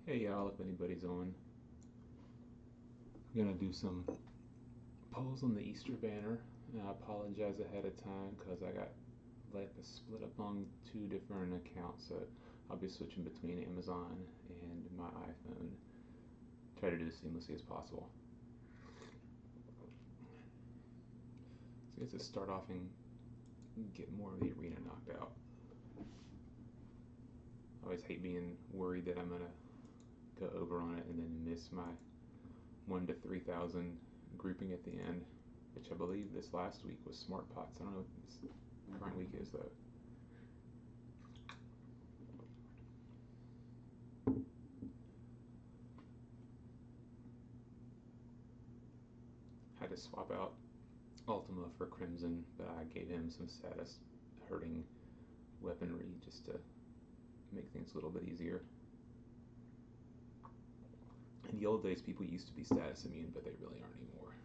Hey y'all, if anybody's on, I'm gonna do some polls on the Easter banner, and I apologize ahead of time because I got like split up on two different accounts, so I'll be switching between Amazon and my iPhone. Try to do it as seamlessly as possible. So let's just start off and get more of the arena knocked out. I always hate being worried that I'm gonna go over on it and then miss my 1 to 3,000 grouping at the end, which I believe this last week was smart pots. I don't know what this current week is though. Had to swap out Ultima for Crimson, but I gave him some status hurting weaponry just to make things a little bit easier. In the old days, people used to be status immune, but they really aren't anymore.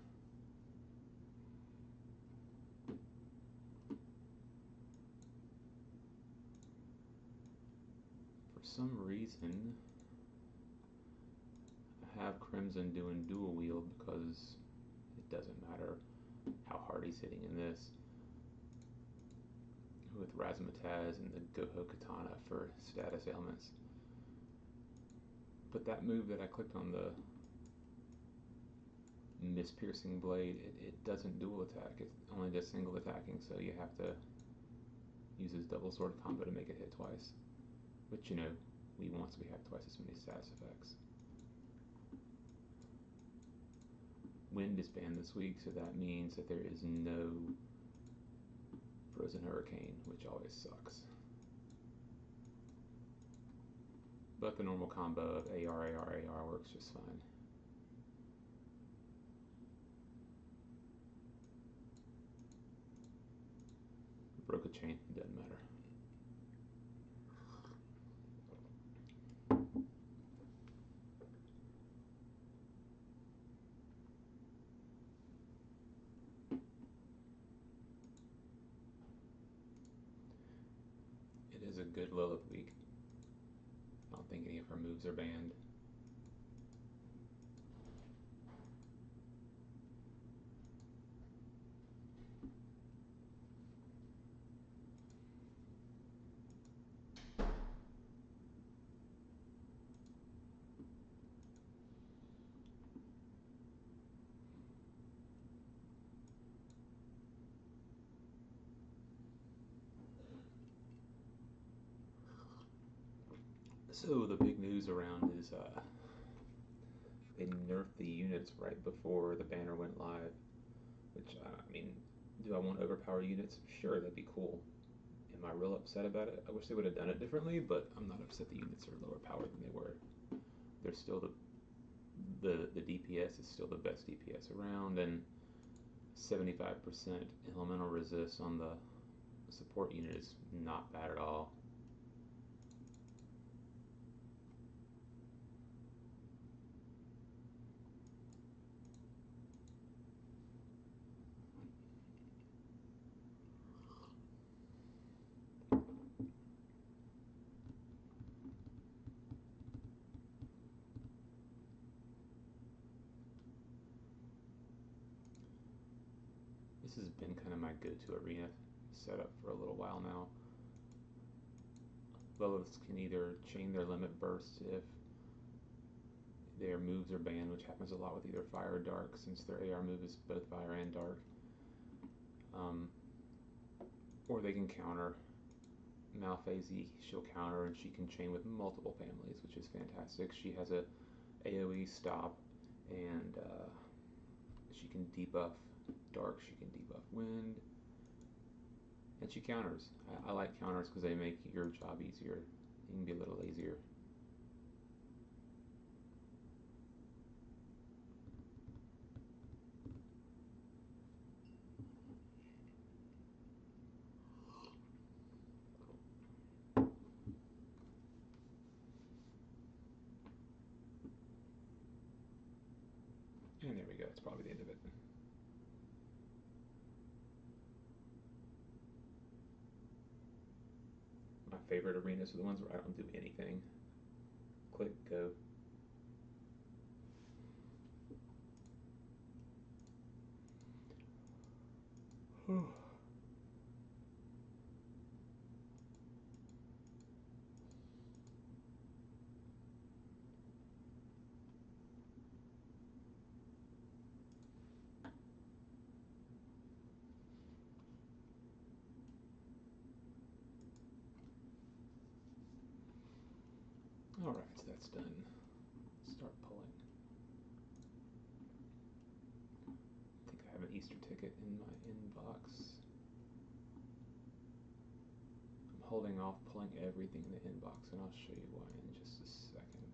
For some reason, I have Crimson doing dual wield because it doesn't matter how hard he's hitting in this. With Razzmatazz and the Goho Katana for status ailments. But that move that I clicked on, the Miss Piercing Blade, it doesn't dual attack. It only does single attacking, so you have to use his double sword combo to make it hit twice. Which, you know, we want, so we have twice as many status effects. Wind is banned this week, so that means that there is no Frozen Hurricane, which always sucks. But the normal combo of AR works just fine. Broke a chain, doesn't matter. It is a good Lilith week. I don't think any of her moves are banned. So the big news around is they nerfed the units right before the banner went live. Which, I mean, do I want overpowered units? Sure, that'd be cool. Am I real upset about it? I wish they would have done it differently, but I'm not upset the units are lower powered than they were. They're still the DPS is still the best DPS around, and 75% elemental resist on the support unit is not bad at all. This has been kind of my go-to arena setup for a little while now. Liliths can either chain their limit bursts if their moves are banned, which happens a lot with either fire or dark, since their AR move is both fire and dark. Or they can counter. Malphasy, she'll counter, and she can chain with multiple families, which is fantastic. She has a AoE stop, and she can debuff dark, she can debuff wind, and she counters. I like counters because they make your job easier. You can be a little lazier. And there we go, that's probably the end of it. My favorite arenas are the ones where I don't do anything. Click, go, Alright, so that's done. Start pulling. I think I have an Easter ticket in my inbox. I'm holding off pulling everything in the inbox, and I'll show you why in just a second.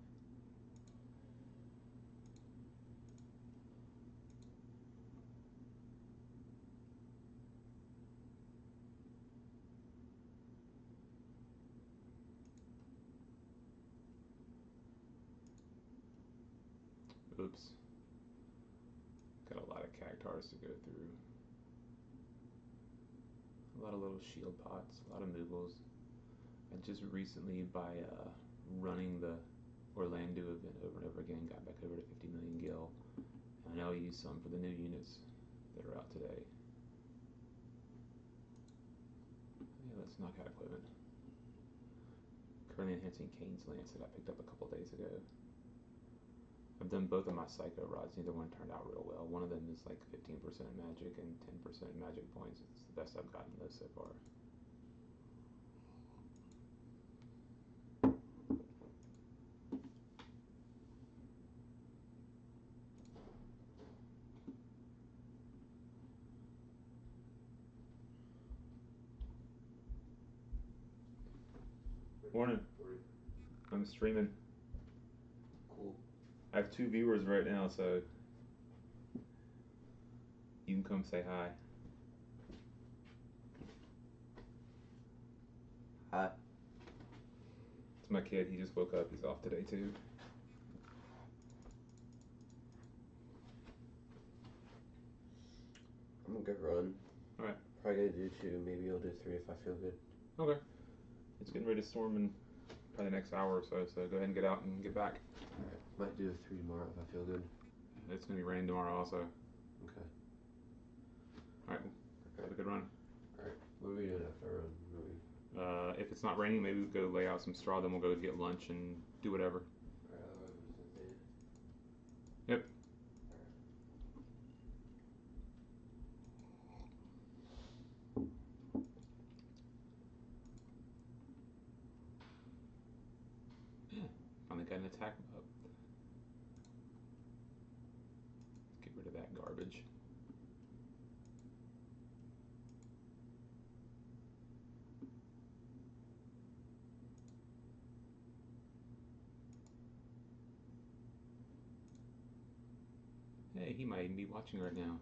Oops. Got a lot of cactars to go through. A lot of little shield pots, a lot of moogles. I just recently, by running the Orlando event over and over again, got back over to 50 million gil. And I'll use some for the new units that are out today. Yeah, let's knock out equipment. Currently enhancing Kane's Lance that I picked up a couple days ago. I've done both of my Psycho rods, neither one turned out real well. One of them is like 15% magic and 10% magic points. It's the best I've gotten those so far. Morning. I'm streaming. Cool. I have 2 viewers right now, so you can come say hi. Hi. It's my kid. He just woke up. He's off today too. I'm a good run. Alright. Probably gonna do 2. Maybe I'll do 3 if I feel good. Okay. It's getting ready to storm in probably the next hour or so, so go ahead and get out and get back. Alright. Might do a 3 tomorrow if I feel good. It's gonna be raining tomorrow also. Okay. Alright. Have a good run. Alright. What are we doing after I run? If it's not raining, maybe we'll go lay out some straw, then we'll go get lunch and do whatever. Alright, otherwise we're just gonna stay. Yep. Finally got an attack up. Get rid of that garbage. Hey, he might even be watching right now.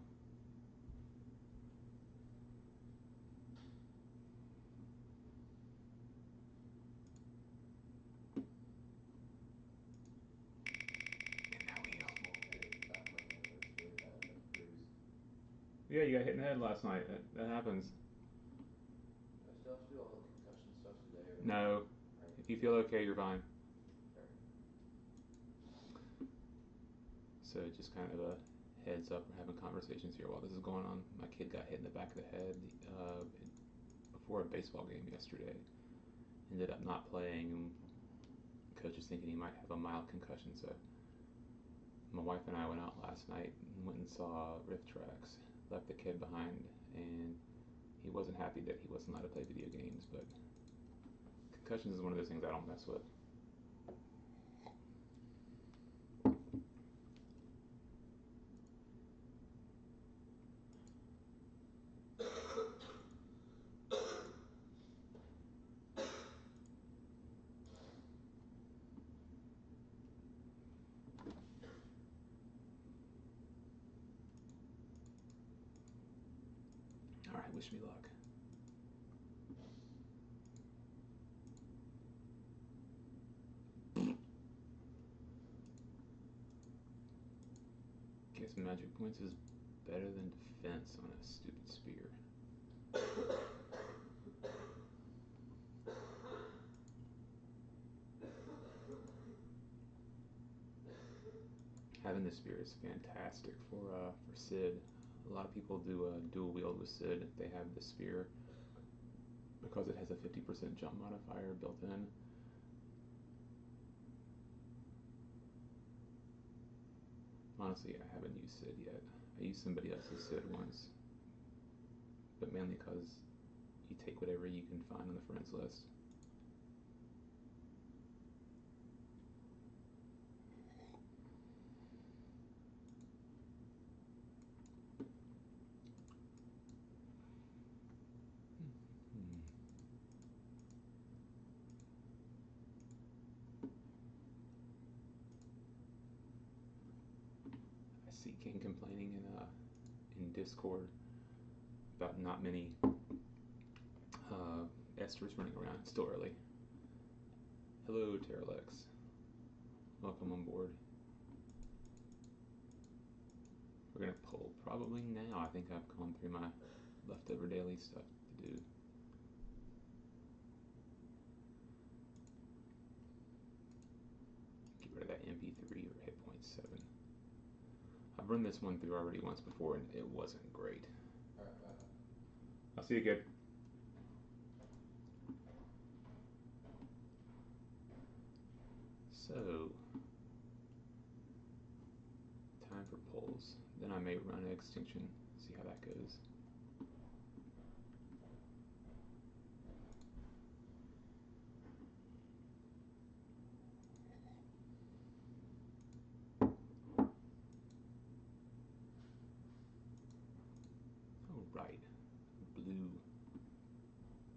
Yeah, you got hit in the head last night. That happens. Do I still have to do all the concussion stuff today? Or No. right. If you feel okay, you're fine. So just kind of a heads up, we're having conversations here while this is going on. My kid got hit in the back of the head before a baseball game yesterday. Ended up not playing, and coach is thinking he might have a mild concussion. So my wife and I went out last night and went and saw Rift Tracks. Left the kid behind, and he wasn't happy that he wasn't allowed to play video games. But concussions is one of those things I don't mess with. Alright, wish me luck. Guess magic points is better than defense on a stupid spear. Having the spear is fantastic for Sid. A lot of people do dual wield with Sid if they have the spear because it has a 50% jump modifier built in. Honestly, I haven't used Sid yet. I used somebody else's Sid once, but mainly because you take whatever you can find on the friends list. I see King complaining in Discord about not many Esther's running around. It's still early. Hello, Terralex. Welcome on board. We're gonna pull probably now. I think I've gone through my leftover daily stuff to do. Get rid of that MP3 or hit point 7. I've run this one through already once before and it wasn't great. Alright, bye. I'll see you again. So, time for pulls. Then I may run an extinction, see how that goes. Oh, right. Blue.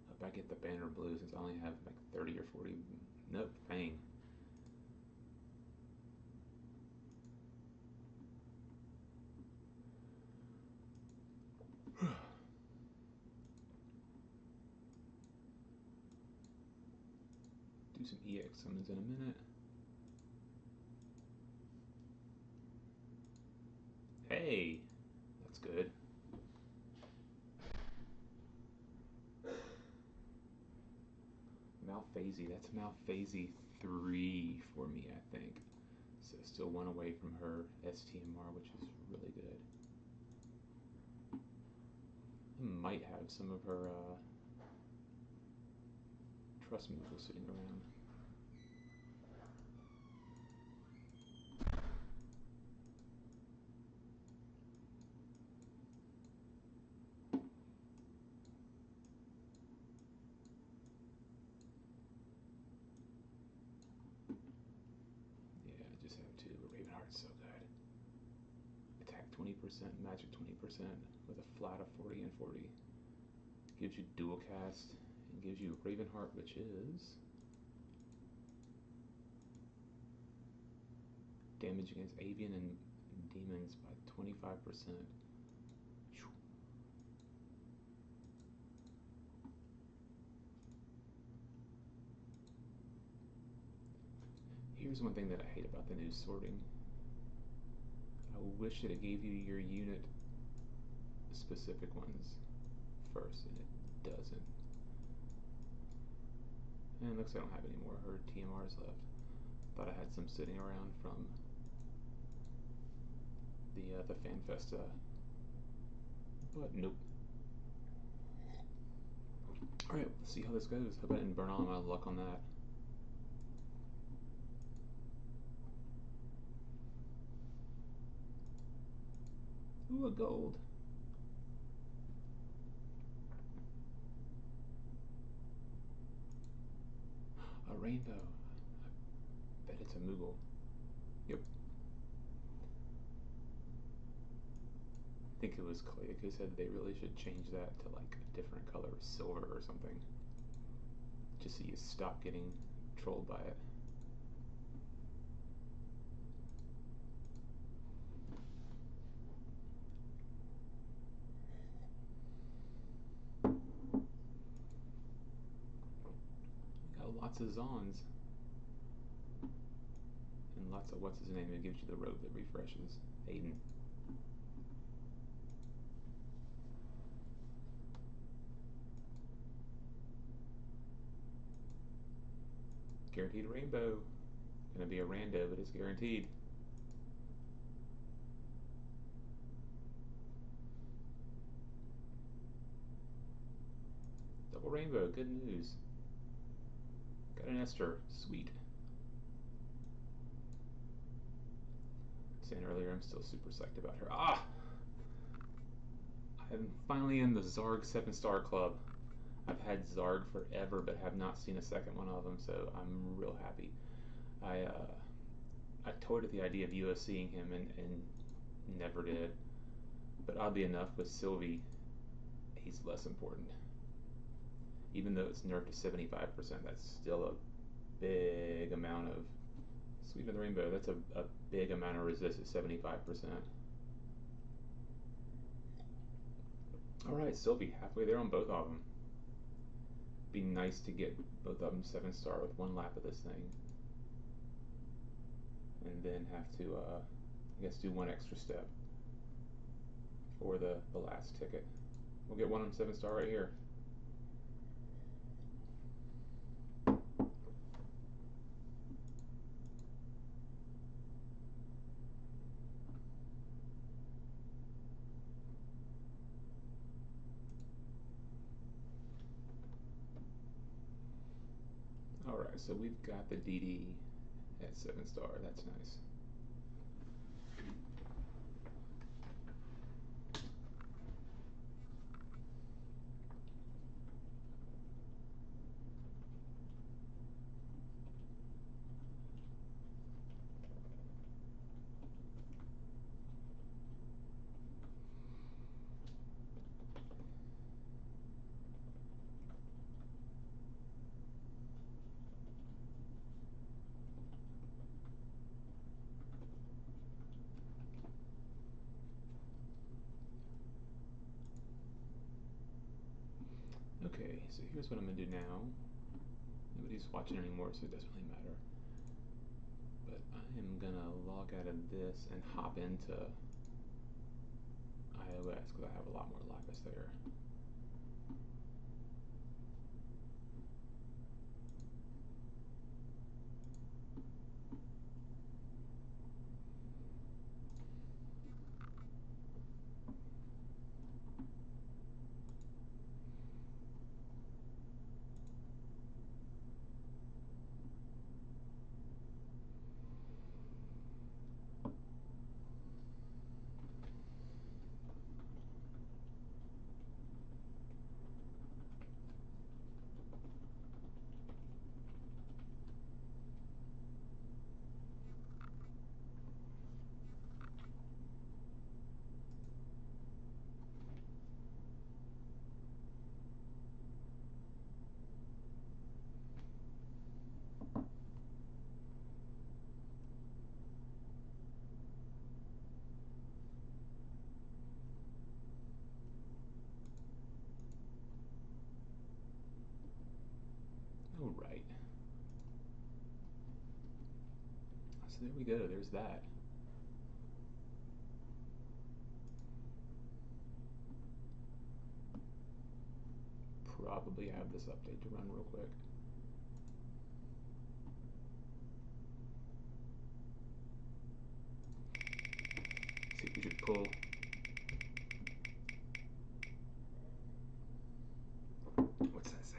Hope I get the banner blue since I only have like 30 or 40. Nope, Fang. Do some EX summons in a minute. Hey, that's good. Malphasy, that's Malphasy 3 for me, I think. So still one away from her STMR, which is really good. I might have some of her trust moves sitting around. Yeah, I just have two, but Ravenheart's so good. Attack 20%, magic 20%, with a flat of 40 and 40. Gives you dual cast, and gives you Ravenheart, which is damage against avian and demons by 25%. Here's one thing that I hate about the new sorting. I wish that it gave you your unit specific ones first, and it doesn't. And it looks like I don't have any more of her TMRs left. Thought I had some sitting around from the FanFesta, but nope. Alright, let's see how this goes. Hope I didn't burn all my luck on that. Ooh, a gold. A rainbow. I bet it's a Moogle. Yep. I think it was Clay who said they really should change that to like a different color, silver or something. Just so you stop getting trolled by it. Got lots of Zons. And lots of what's his name that gives you the robe that refreshes. Aiden. Guaranteed rainbow. Gonna be a rando, but it's guaranteed. Double rainbow, good news. Got an Esther, sweet. Saying earlier, I'm still super psyched about her. Ah! I'm finally in the Zarg 7-star club. I've had Zarg forever, but have not seen a second one of them, so I'm real happy. I toyed with the idea of USCing him and never did. But oddly enough, with Sylvie, he's less important. Even though it's nerfed to 75%, that's still a big amount of Sweet of the Rainbow. That's a big amount of resist at 75%. Alright, Sylvie, halfway there on both of them. Be nice to get both of them 7-star with one lap of this thing. And then have to, I guess, do one extra step for the last ticket. We'll get one of them 7-star right here. Alright, so we've got the DD at 7-star. That's nice. Okay, so here's what I'm going to do now. Nobody's watching anymore, so it doesn't really matter. But I am going to log out of this and hop into iOS because I have a lot more lapis there. All right. So there we go. There's that. Probably have this update to run real quick. See if we should pull. What's that say?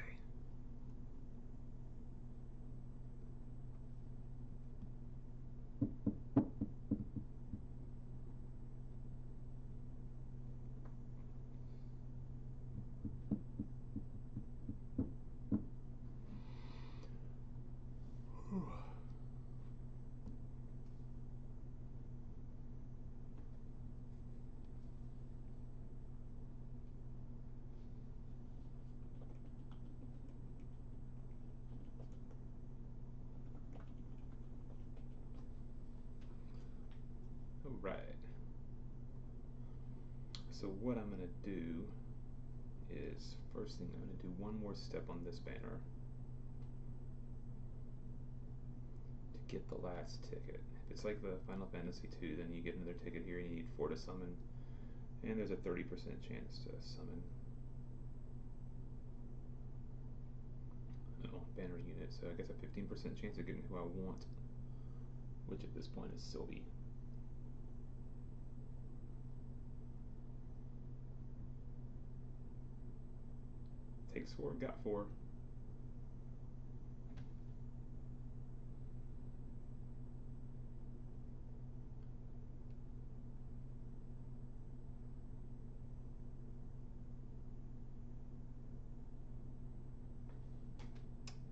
Right. So what I'm going to do is, first thing, I'm going to do one more step on this banner to get the last ticket. If it's like the Final Fantasy II, then you get another ticket here and you need 4 to summon. And there's a 30% chance to summon banner unit, so I guess a 15% chance of getting who I want, which at this point is Sylvie. Takes 4, got 4.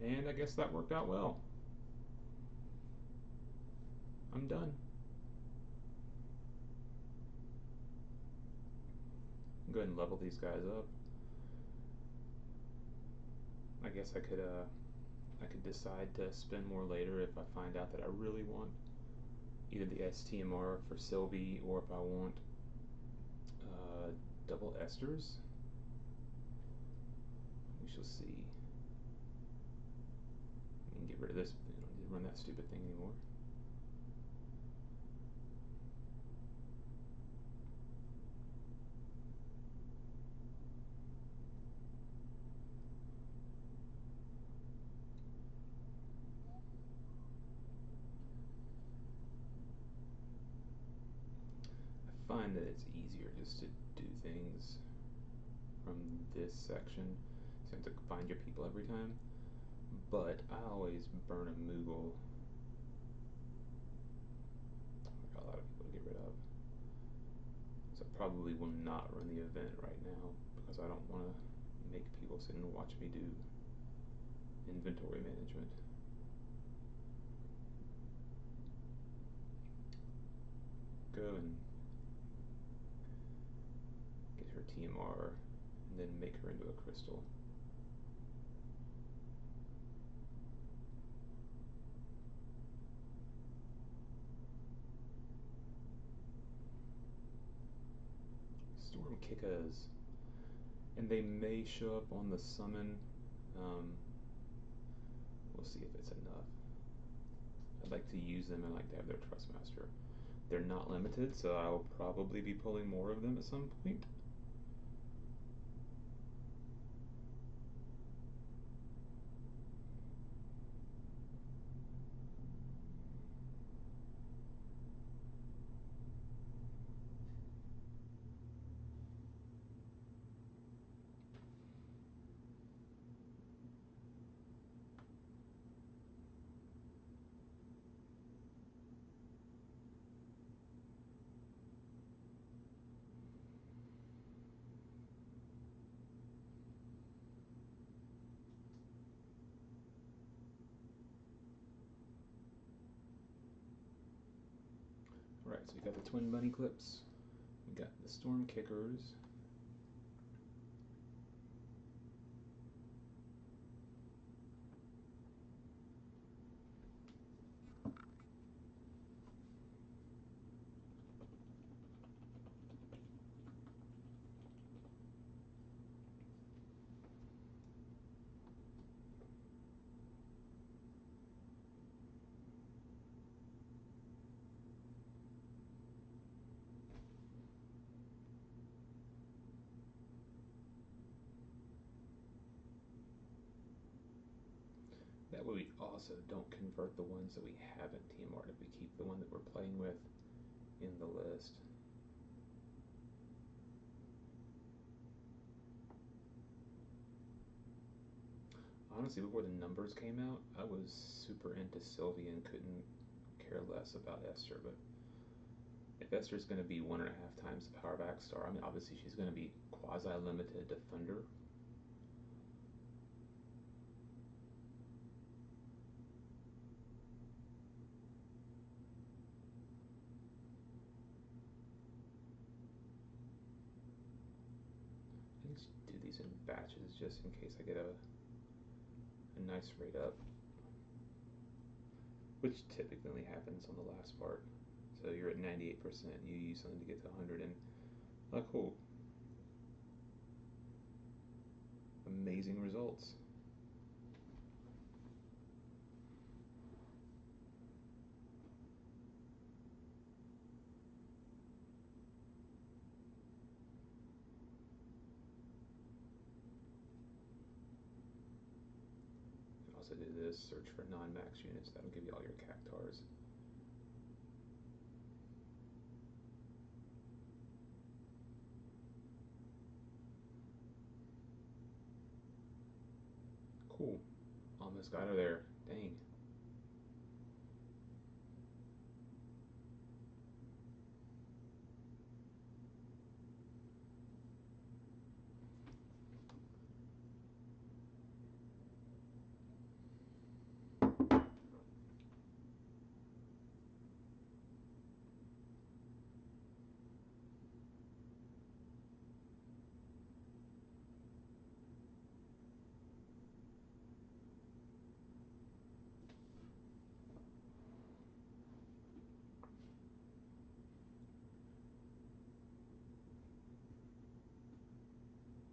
And I guess that worked out well. I'm done. Go ahead and level these guys up. I guess I could decide to spend more later if I find out that I really want either the STMR for Sylvie or if I want double Esters. We shall see. I can get rid of this. I don't need to run that stupid thing anymore. I find that it's easier just to do things from this section, so you have to find your people every time. But I always burn a Moogle. I got a lot of people to get rid of. So I probably will not run the event right now because I don't want to make people sit and watch me do inventory management. Go and get her TMR and then make her into a crystal. Storm Kickas. And they may show up on the summon. We'll see if it's enough. I'd like to use them and like to have their Trustmaster. They're not limited, so I'll probably be pulling more of them at some point. Alright, so we got the Twin Bunny Clips. We got the Storm Kickers. That way we also don't convert the ones that we haven't TMR'd if we keep the one that we're playing with in the list. Honestly, before the numbers came out, I was super into Sylvie and couldn't care less about Esther, but if Esther's going to be 1.5 times the power of Axstar, I mean, obviously she's going to be quasi-limited to Thunder. I just do these in batches just in case I get a nice rate up, which typically happens on the last part. So you're at 98%, you use something to get to 100, and oh, cool. Amazing results. You can also do this, search for non-max units, that'll give you all your Cactars. Cool. Almost got her there. Dang.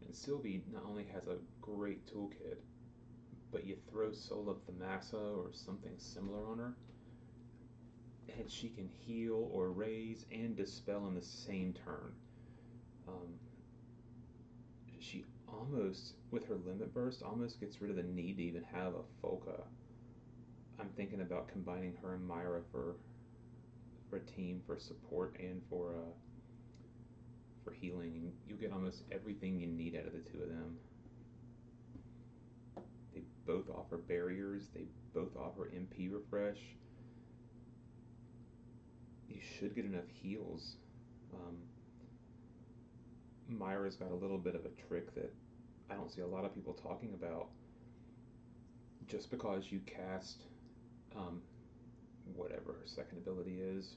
And Sylvie not only has a great toolkit, but you throw Soul of the Massa or something similar on her, and she can heal or raise and dispel on the same turn. Um, she almost, with her limit burst, almost gets rid of the need to even have a Folka. I'm thinking about combining her and Myra for a team for support and for healing, and you'll get almost everything you need out of the two of them. They both offer barriers. They both offer MP refresh. You should get enough heals. Um, Myra's got a little bit of a trick that I don't see a lot of people talking about. Just because you cast um, whatever her second ability is,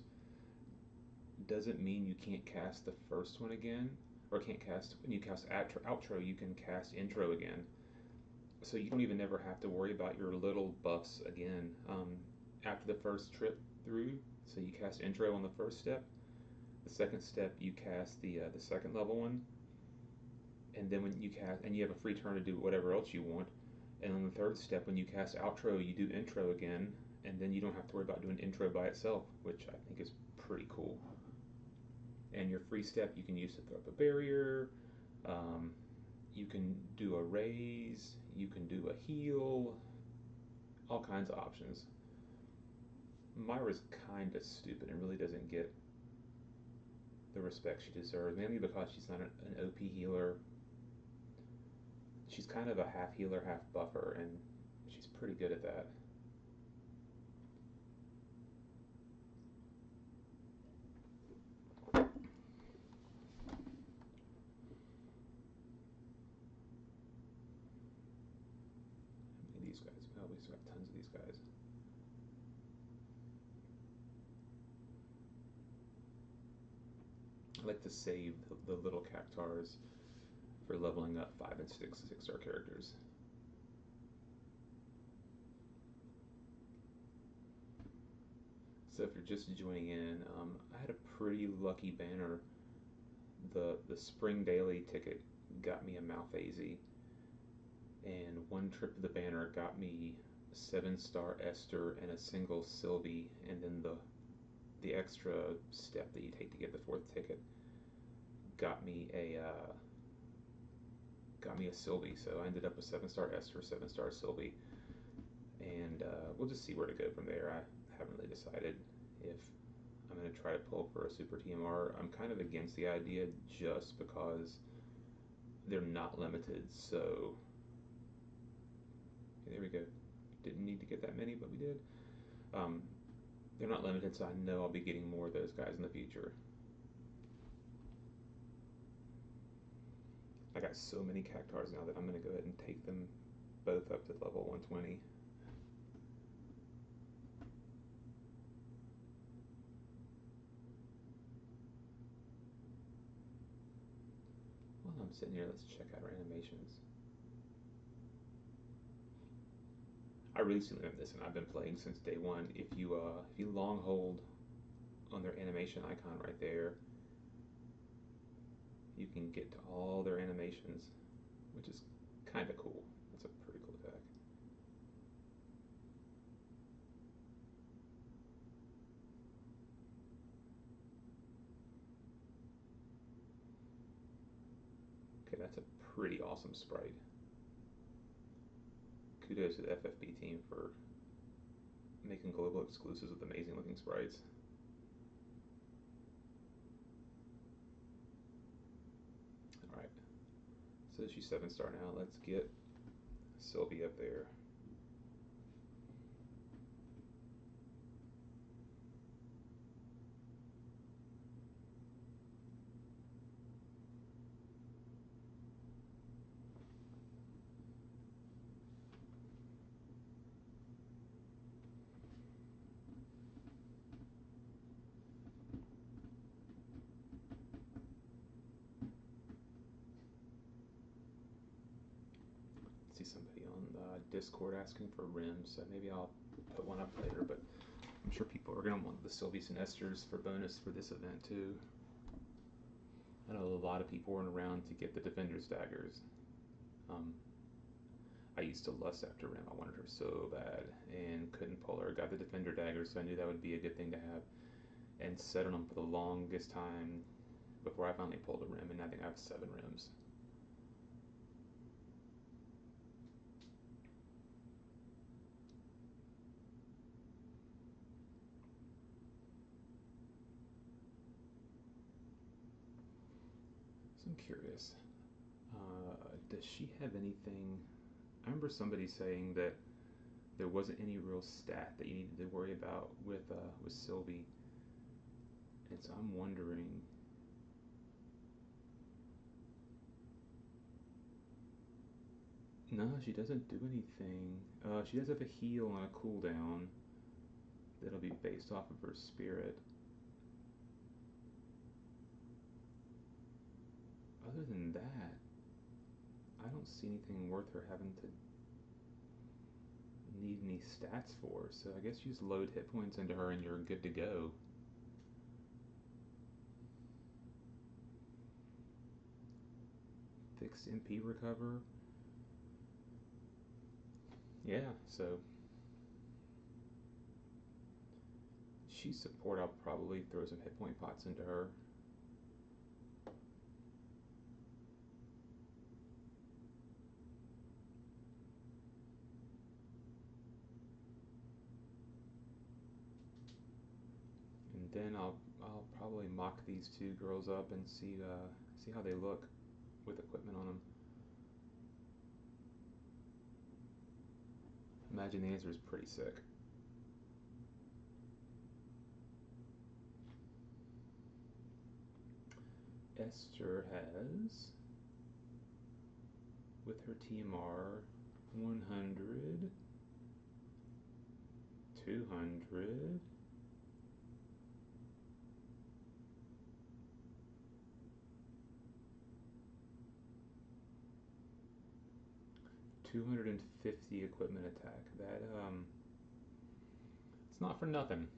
doesn't mean you can't cast the first one again, or can't cast when you cast outro, you can cast intro again. So you don't even ever have to worry about your little buffs again after the first trip through. So you cast intro on the first step. The second step you cast the second level one, and then when you cast and you have a free turn to do whatever else you want. And on the third step, when you cast outro, you do intro again, and then you don't have to worry about doing intro by itself, which I think is pretty cool. And your free step you can use to throw up a barrier. Um, you can do a raise. You can do a heal. All kinds of options. Myra's kind of stupid and really doesn't get the respect she deserves, mainly because she's not an OP healer. She's kind of a half healer, half buffer, and she's pretty good at that. How many of these guys? Oh, we've got tons of these guys. I like to save the little cactars for leveling up 5 and 6 star characters. So if you're just joining in, I had a pretty lucky banner. The spring daily ticket got me a Malphasy, and one trip of the banner got me a 7 star Esther and a single Sylvie, and then the extra step that you take to get the fourth ticket got me a Sylvie. So I ended up with 7 star Esther, 7 star Sylvie, and we'll just see where to go from there. I haven't really decided if I'm going to try to pull for a super TMR. I'm kind of against the idea just because they're not limited. So okay, there we go. Didn't need to get that many, but we did. Um, they're not limited, so I know I'll be getting more of those guys in the future. I got so many cactars now that I'm going to go ahead and take them both up to level 120. While I'm sitting here, let's check out our animations. I recently learned this, and I've been playing since day one. If you long hold on their animation icon right there, you can get to all their animations, which is kind of cool. That's a pretty cool attack. Okay, that's a pretty awesome sprite. Kudos to the FFB team for making global exclusives with amazing looking sprites. Alright, so she's 7 star now. Let's get Sylvie up there. See somebody on Discord asking for rims, so maybe I'll put one up later, but I'm sure people are going to want the Sylvies and Esthers for bonus for this event too. I know a lot of people weren't around to get the Defender's daggers. Um, I used to lust after Rim. I wanted her so bad and couldn't pull her. Got the Defender daggers, so I knew that would be a good thing to have. And sat on them for the longest time before I finally pulled a Rim, and I think I have 7 Rims. So I'm curious. Does she have anything? I remember somebody saying that there wasn't any real stat that you needed to worry about with Sylvie, and so I'm wondering. No, she doesn't do anything. She does have a heal and a cooldown that'll be based off of her spirit. Other than that, I don't see anything worth her having to need any stats for. So I guess you just load hit points into her and you're good to go. Fixed MP recover. Yeah, so she's support. I'll probably throw some hit point pots into her. And then I'll probably mock these 2 girls up and see how they look with equipment on them. Imagine the answer is pretty sick. Esther has, with her TMR, 100, 200, 250 equipment attack. That it's not for nothing.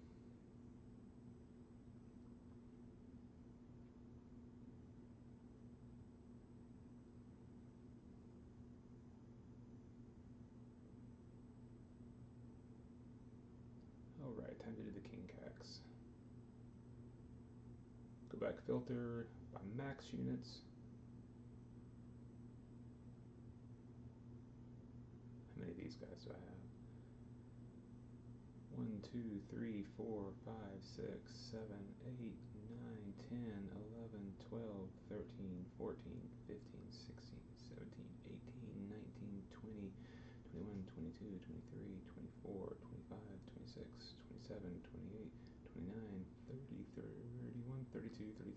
Alright, time to do the King Cax. Go back filter by max units. How many of these guys do I have? 1, 2, 3, 4, 5, 6, 7, 8, 9, 10, 11, 12, 13, 14, 15, 16, 17, 18, 19, 20, 21, 22, 23, 24, 25, 26, 27, 28, 29, 30, 31, 32, 33.